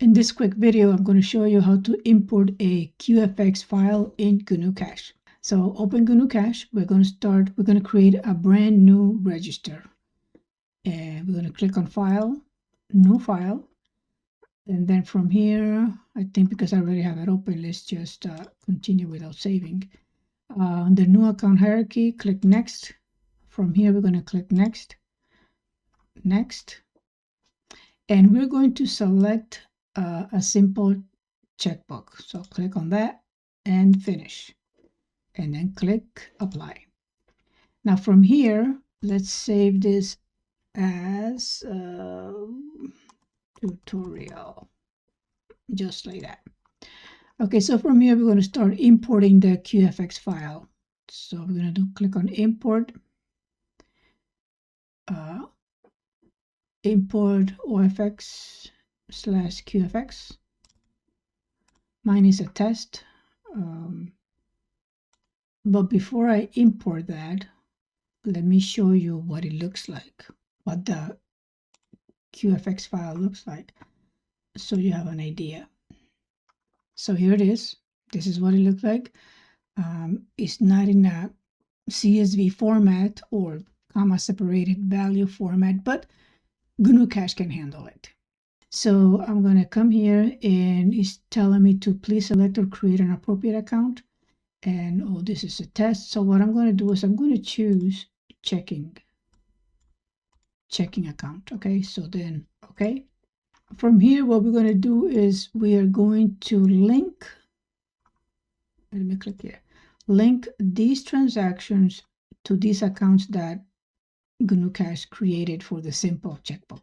In this quick video, I'm going to show you how to import a QFX file in GnuCash. So open GnuCash, we're going to create a brand new register. And we're going to click on File, New File. And then from here, I think because I already have it open, let's just continue without saving. On the new account hierarchy, click Next. From here, we're going to click Next, Next. And we're going to select a simple checkbox. So click on that and finish. And then click Apply. Now from here, let's save this as tutorial, just like that. Okay, so from here, we're going to start importing the QFX file. So we're going to click on Import, Import OFX/QFX. Mine is a test. But before I import that, let me show you what it looks like, what the QFX file looks like, so you have an idea. So here it is. This is what it looks like. It's not in a CSV format or comma separated value format, but GnuCash can handle it. So I'm going to come here and it's telling me to please select or create an appropriate account. And oh, this is a test. So what I'm going to do is I'm going to choose checking account. Okay, so then, okay. From here, what we're going to do is we are going to link, let me click here, link these transactions to these accounts that GnuCash created for the simple checkbook.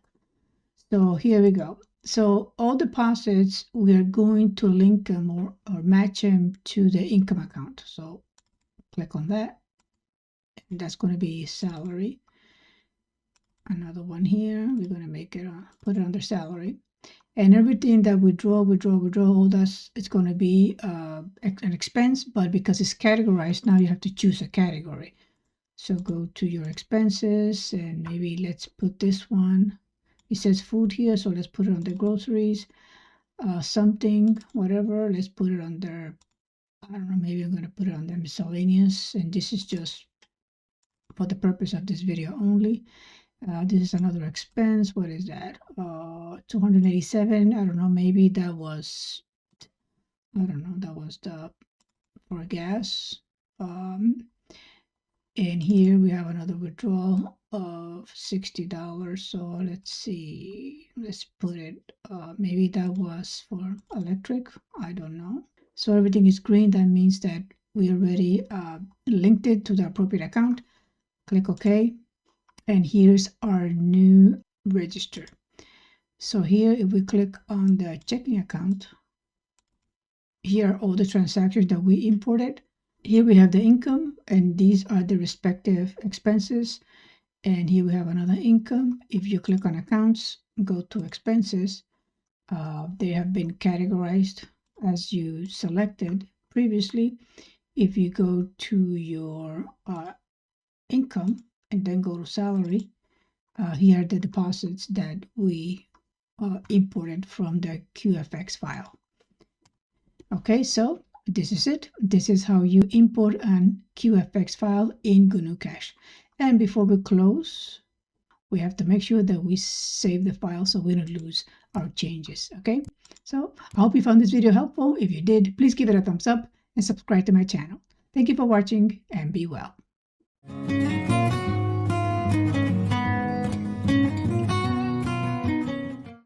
So here we go. So all deposits, we are going to link them or match them to the income account. So click on that. And that's going to be salary. Another one here. We're going to make it, put it under salary. And everything that we draw, all that's, it's going to be an expense, but because it's categorized, now you have to choose a category. So go to your expenses and maybe let's put this one. It says food here, so let's put it under groceries, something, whatever. Let's put it under, I don't know, maybe I'm going to put it under miscellaneous. And this is just for the purpose of this video only. This is another expense. What is that? 287. I don't know. Maybe that was, I don't know. That was the for gas. And here we have another withdrawal of $60. So let's see. Let's put it. Maybe that was for electric. I don't know. So everything is green. That means that we already linked it to the appropriate account. Click OK. And here's our new register. So here, if we click on the checking account, here are all the transactions that we imported. Here we have the income, and these are the respective expenses. And here we have another income. If you click on accounts, go to expenses, they have been categorized as you selected previously. If you go to your income, and then go to salary, here are the deposits that we imported from the QFX file. Okay, so this is it. This is how you import an QFX file in GnuCash. And before we close, we have to make sure that we save the file so we don't lose our changes. Okay, so I hope you found this video helpful. If you did, please give it a thumbs up and subscribe to my channel. Thank you for watching and be well.